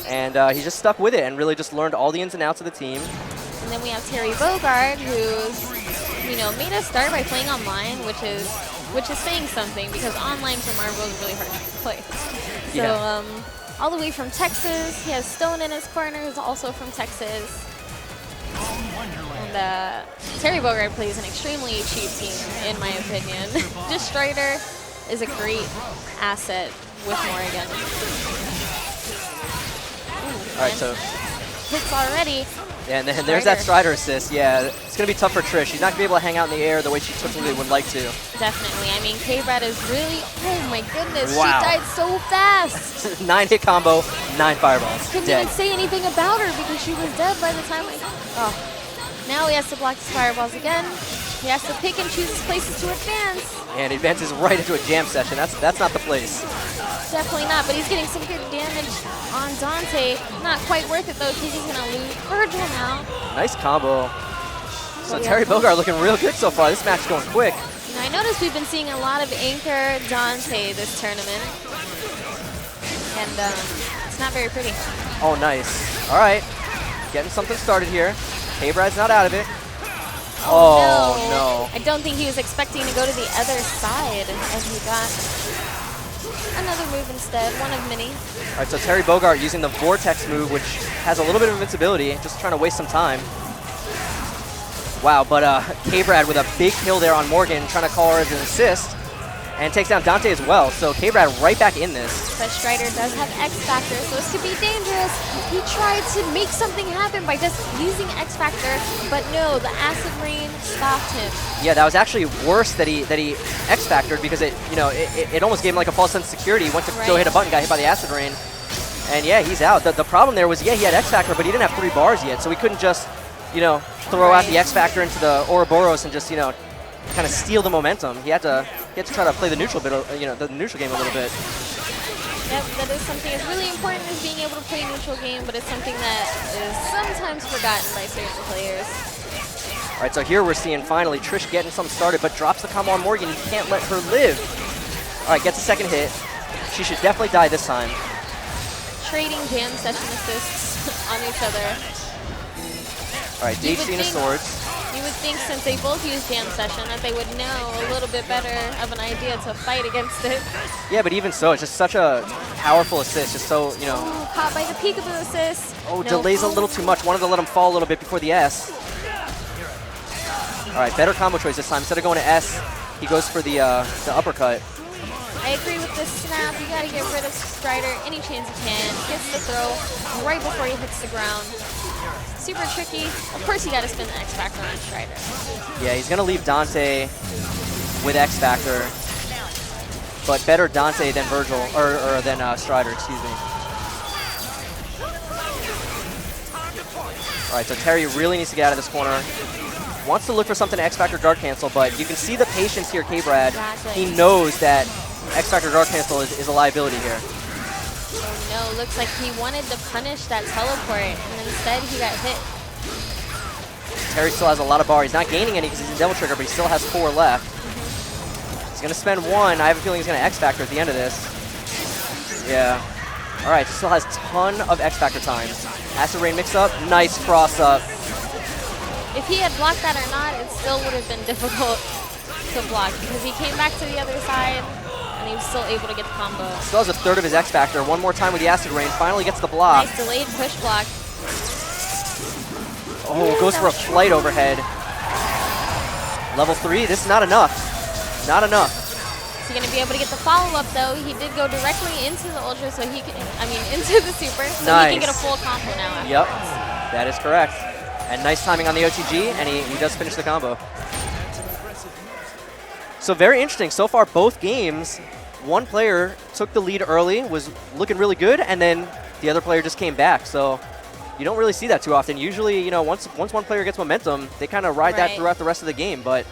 And he just stuck with it and really just learned all the ins and outs of the team. And then we have Terry Bogard, who's, you know, made us start by playing online, which is saying something because online for Marvel is really hard to play. So all the way from Texas, he has Stone in his corner, who's also from Texas. And Terry Bogard plays an extremely cheap team, in my opinion. Destroyer is a great asset with Morrigan. All right, so hits already. Yeah, and then there's that Strider assist. Yeah, it's going to be tough for Trish. She's not going to be able to hang out in the air the way she typically would like to. Definitely. I mean, KBrad is really, oh my goodness, wow. She died so fast. 9-hit combo, 9 fireballs. Couldn't dead. even say anything about her because she was dead by the time Now he has to block his fireballs again. He has to pick and choose his places to advance. And he advances right into a jam session. That's not the place. Definitely not, but he's getting some good damage on Dante. Not quite worth it, though, because he's going to lose Virgil now. Nice combo. So Terry Bogard looking real good so far. This match is going quick. Now, I noticed we've been seeing a lot of Anchor Dante this tournament. And it's not very pretty. Oh, nice. All right. Getting something started here. KBrad's not out of it. Oh, no. I don't think he was expecting to go to the other side, and he got another move instead, one of many. All right, so Terry Bogard using the Vortex move, which has a little bit of invincibility, just trying to waste some time. Wow, but KBrad with a big kill there on Morgan, trying to call her as an assist, and takes down Dante as well. So KBrad right back in this. But Strider does have X Factor, so this could be dangerous. He tried to make something happen by just using X Factor, but no, the Acid Rain stopped him. Yeah, that was actually worse that he X Factored because it almost gave him like a false sense of security. Went to go hit a button, got hit by the Acid Rain, and yeah, he's out. The problem there was he had X Factor, but he didn't have 3 bars yet, so he couldn't just throw out the X Factor into the Ouroboros and just kind of steal the momentum. He had to try to play the neutral bit, the neutral game a little bit. Yep, that is something that's really important, is being able to play neutral game, but it's something that is sometimes forgotten by certain players. All right, so here we're seeing finally Trish getting something started, but drops the combo on Morgan. You can't let her live. All right, gets a second hit. She should definitely die this time. Trading jam session assists on each other. All right, DHC and his swords. You would think since they both use jam session that they would know a little bit better of an idea to fight against it. Yeah, but even so, it's just such a powerful assist. Just so, Ooh, caught by the peekaboo assist. Oh, delays a little too much. Wanted to let him fall a little bit before the S. All right, better combo choice this time. Instead of going to S, he goes for the uppercut. I agree with this snap. You got to get rid of Strider any chance you can. Gets the throw right before he hits the ground. Super tricky. Of course, you got to spin the X Factor on Strider. Yeah, he's going to leave Dante with X Factor, but better Dante than Virgil, or than Strider, excuse me. All right, so Terry really needs to get out of this corner. Wants to look for something to X Factor guard cancel, but you can see the patience here, KBrad. Exactly. He knows that X Factor guard cancel is a liability here. Oh no, looks like he wanted to punish that teleport, and instead he got hit. Terry still has a lot of bar. He's not gaining any because he's in Devil Trigger, but he still has 4 left. He's going to spend 1. I have a feeling he's going to X Factor at the end of this. Yeah. All right, still has a ton of X Factor time. Acid Rain mix up. Nice cross up. If he had blocked that or not, it still would have been difficult to block because he came back to the other side and he was still able to get the combo. Still has a third of his X Factor. One more time with the Acid Rain. Finally gets the block. Nice delayed push block. Oh, goes for a flight overhead. Level 3. This is not enough. Not enough. Is he going to be able to get the follow-up, though? He did go directly into the Ultra, so he can, into the Super, so nice. He can get a full combo now afterwards. Yep, that is correct. And nice timing on the OTG, and he does finish the combo. So very interesting. So far, both games, one player took the lead early, was looking really good, and then the other player just came back. So you don't really see that too often. Usually, once one player gets momentum, they kind of ride that throughout the rest of the game. But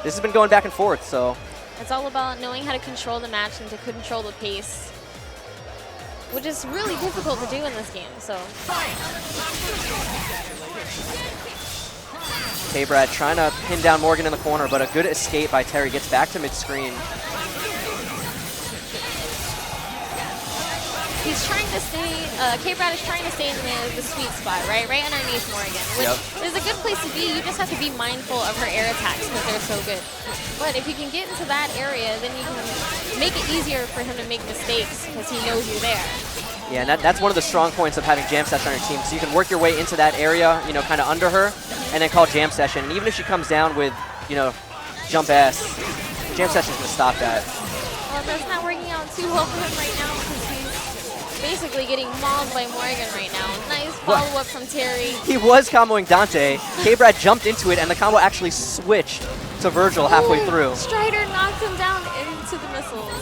this has been going back and forth. So it's all about knowing how to control the match and to control the pace, which is really difficult to do in this game. So KBrad trying to pin down Morgan in the corner, but a good escape by Terry. Gets back to mid-screen. he's trying to stay, KBrad is trying to stay in the sweet spot, right? Right underneath Morgan, which is a good place to be. You just have to be mindful of her air attacks because they're so good. But if you can get into that area, then you can make it easier for him to make mistakes because he knows you're there. Yeah, and that's one of the strong points of having Jam Session on your team. So you can work your way into that area, you know, kind of under her, and then call Jam Session. And even if she comes down with, you know, jump S, Jam Session's going to stop that. Well, that's not working out too well for him right now because he's basically getting mauled by Morgan right now. Nice follow-up from Terry. He was comboing Dante. KBrad jumped into it, and the combo actually switched to Virgil halfway through. Strider knocked him down into the missiles.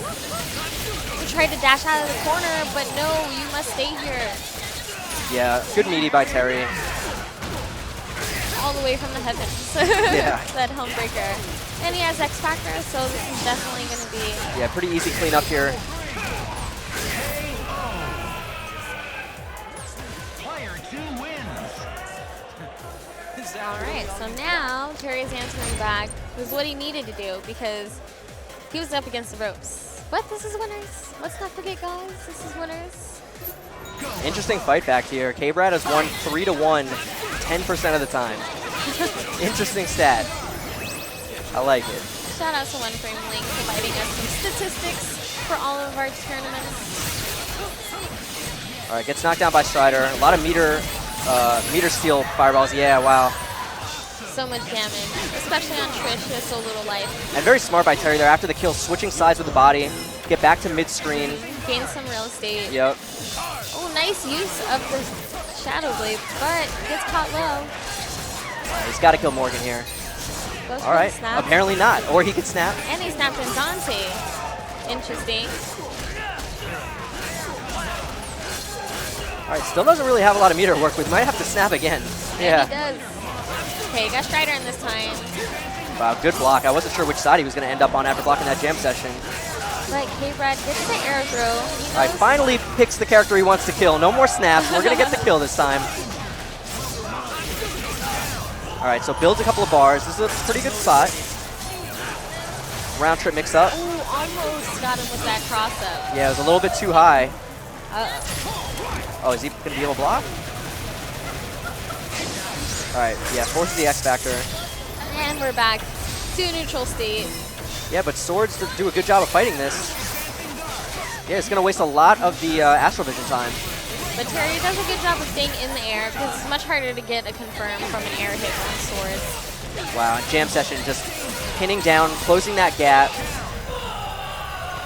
He tried to dash out of the corner, but no, you must stay here. Yeah, good meaty by Terry. All the way from the heavens. Yeah. That Homebreaker. And he has X Factor, so this is definitely going to be... Yeah, pretty easy cleanup here. Alright, so now Terry's answering back was what he needed to do because he was up against the ropes. But this is winners. Let's not forget, guys. This is winners. Interesting fight back here. KBrad has won 3-1 10% of the time. Interesting stat. I like it. Shout out to One Frame Link providing us some statistics for all of our tournaments. All right, gets knocked down by Strider. A lot of meter steal fireballs. Yeah, wow. So much damage, especially on Trish who has so little life. And very smart by Terry there. After the kill, switching sides with the body. Get back to mid-screen. Gain some real estate. Yep. Oh, nice use of the Shadow Blade, but gets caught low. He's got to kill Morgan here. Goes All right, snap. apparently not. Or he could snap. And he snapped in Dante. Interesting. All right, still doesn't really have a lot of meter to work with. Might have to snap again. Yeah. And he does. Okay, got Strider in this time. Wow, good block. I wasn't sure which side he was going to end up on after blocking that jam session. But KBrad gets the air throw. All right, finally picks the character he wants to kill. No more snaps. We're going to get the kill this time. All right, so builds a couple of bars. This is a pretty good spot. Round trip mix up. Ooh, almost got him with that cross up. Yeah, it was a little bit too high. Uh-oh. Oh, is he going to be able to block? All right, yeah, forces the X Factor. And we're back to neutral state. Yeah, but Swords do a good job of fighting this. Yeah, it's going to waste a lot of the Astral Vision time. But Terry does a good job of staying in the air because it's much harder to get a confirm from an air hit on Swords. Wow, and Jam Session just pinning down, closing that gap.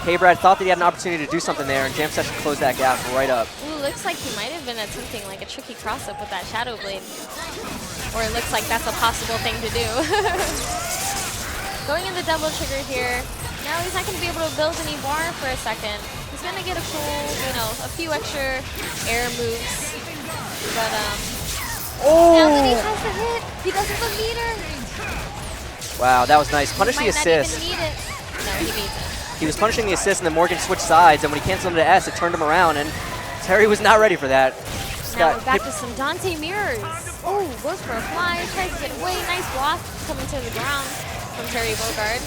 KBrad thought that he had an opportunity to do something there, and Jam Session closed that gap right up. Ooh, looks like he might have been attempting like a tricky cross-up with that Shadow Blade. Or it looks like that's a possible thing to do. Going in the double trigger here. Now he's not going to be able to build any bar for a second. He's going to get a cool, you know, a few extra air moves. But, now that he has the hit, he doesn't have a meter. Wow, that was nice. Punish the assist. He might not even need it. No, he needs it. He was punishing the assist, and then Morgan switched sides, and when he canceled into S, it turned him around, and Terry was not ready for that. Now we're back to some Dante mirrors. Oh, goes for a fly, tries to get away. Nice block coming to the ground from Terry Bogard.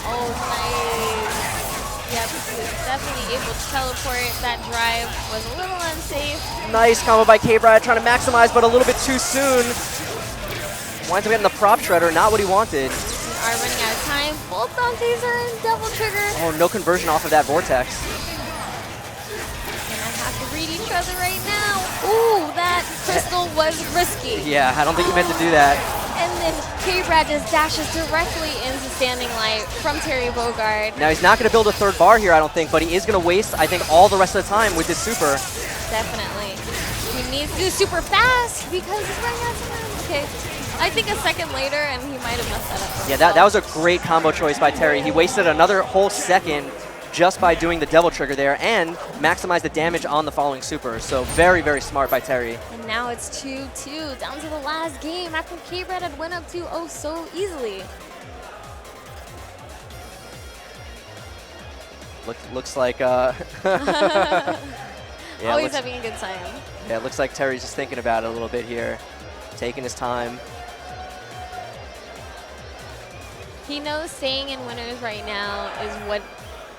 Oh, nice. Yep, he was definitely able to teleport. That drive was a little unsafe. Nice combo by KBrad, trying to maximize, but a little bit too soon. Winds up getting the prop shredder, not what he wanted. We are running out of time. Both Dantes are in double trigger. Oh, no conversion off of that vortex. And I have to read each other right now. Ooh, that crystal was risky. Yeah, I don't think he meant to do that. And then KBrad just dashes directly into standing light from Terry Bogard. Now he's not going to build a third bar here, I don't think, but he is going to waste, I think, all the rest of the time with this super. Definitely. He needs to do super fast because he's running out of time. Okay. I think a second later, and he might have messed that up. Yeah, that was a great combo choice by Terry. He wasted another whole second just by doing the devil trigger there and maximized the damage on the following super. So very, very smart by Terry. And now it's 2-2, down to the last game after KBrad had went up 2-0 so easily. Looks like yeah, always having a good time. Yeah, it looks like Terry's just thinking about it a little bit here, taking his time. He knows staying in winners right now is what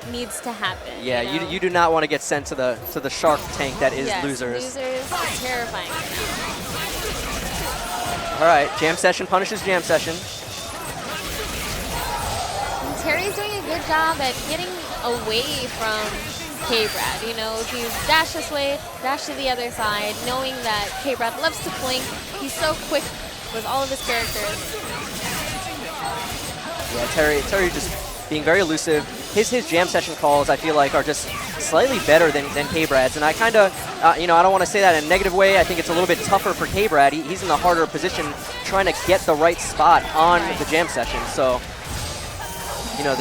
needs to happen. Yeah, you know? you do not want to get sent to the shark tank that is Yes, losers. Losers is terrifying. All right, jam session punishes jam session. And Terry's doing a good job at getting away from KBrad. You know, if you dash this way, dash to the other side, knowing that KBrad loves to blink. He's so quick with all of his characters. Yeah, Terry just being very elusive. His jam session calls, I feel like, are just slightly better than KBrad's, and I kind of, you know, I don't want to say that in a negative way. I think it's a little bit tougher for KBrad. He's in the harder position trying to get the right spot on the jam session. So, you know,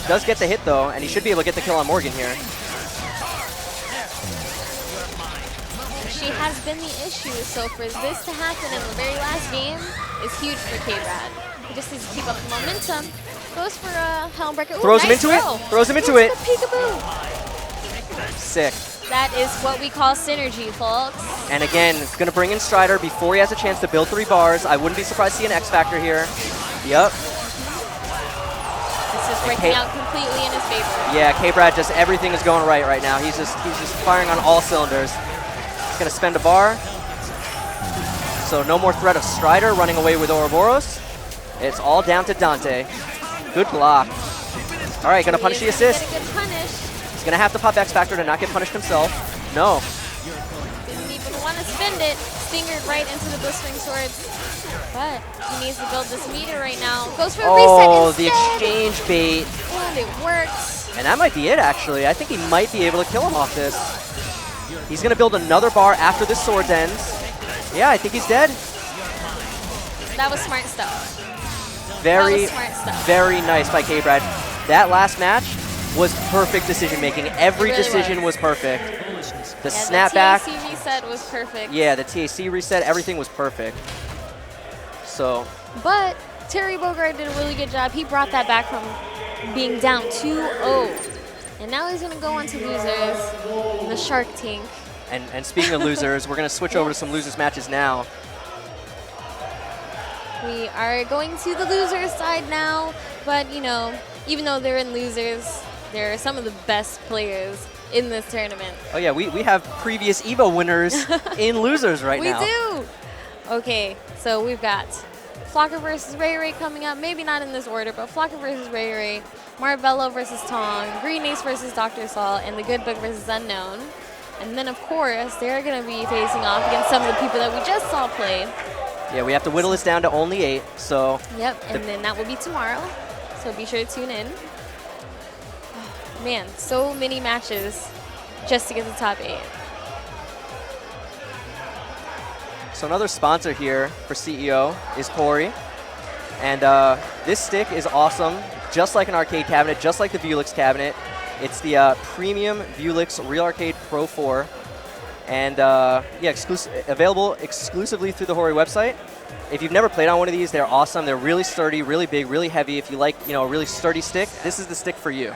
does get the hit though, and he should be able to get the kill on Morgan here. She has been the issue, so for this to happen in the very last game is huge for KBrad. He just needs to keep up the momentum. Goes for a Helmbreaker. Ooh, Throws nice him into throw. it. Throws him into it. Peekaboo. Sick. That is what we call synergy, folks. And again, it's going to bring in Strider before he has a chance to build 3 bars. I wouldn't be surprised to see an X Factor here. Yep. This is working out completely in his favor. Yeah, KBrad, just everything is going right now. He's just firing on all cylinders. He's going to spend a bar. So no more threat of Strider running away with Ouroboros. It's all down to Dante. Good block. All right, going to punish the assist. Get a good punish. He's going to have to pop X Factor to not get punished himself. No. Didn't even want to spend it. Fingered right into the Blistering Swords. But he needs to build this meter right now. Goes for a reset instead. The exchange bait. And it works. And that might be it, actually. I think he might be able to kill him off this. He's going to build another bar after this Swords ends. Yeah, I think he's dead. That was smart stuff. Very, smart stuff. very nice by KBrad. That last match was perfect decision making. Every really decision was perfect. The Yeah, snapback. the TAC reset was perfect. Yeah, the TAC reset, everything was perfect. So. But Terry Bogard did a really good job. He brought that back from being down 2-0. And now he's going to go on to losers, the Shark Tank. And speaking of losers, we're going to switch over to some losers matches now. We are going to the losers side now, but you know, even though they're in losers, they're some of the best players in this tournament. Oh yeah, we have previous EVO winners in losers right now. We do! Okay, so we've got Flocker versus Ray Ray coming up, maybe not in this order, but Flocker versus Ray Ray, Marbello versus Tong, Green Ace versus Dr. Saul, and the Good Book versus Unknown. And then of course, they're gonna be facing off against some of the people that we just saw play. Yeah, we have to whittle this down to only 8, so. Yep, and then that will be tomorrow, so be sure to tune in. Man, so many matches just to get the top 8. So another sponsor here for CEO is Corey. And this stick is awesome, just like an arcade cabinet, just like the Vuelix cabinet. It's the premium Vuelix Real Arcade Pro 4. And yeah, available exclusively through the Hori website. If you've never played on one of these, they're awesome. They're really sturdy, really big, really heavy. If you like, you know, a really sturdy stick, this is the stick for you.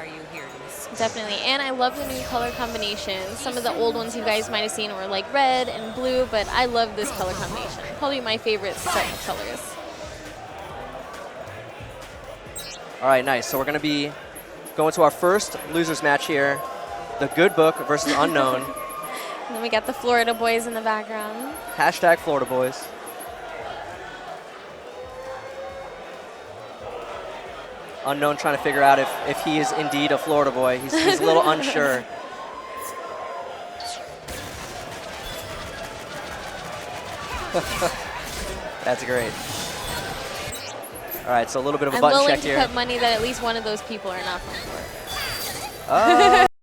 Definitely, and I love the new color combinations. Some of the old ones you guys might have seen were like red and blue, but I love this color combination. Probably my favorite set of colors. All right, nice. So we're going to be going to our first losers match here. The Good Book versus Unknown. And then we got the Florida boys in the background. Hashtag Florida boys. Unknown trying to figure out if he is indeed a Florida boy. He's a little unsure. That's great. All right, so a little bit of a button check here. I'm willing to put money that at least one of those people are not from Florida.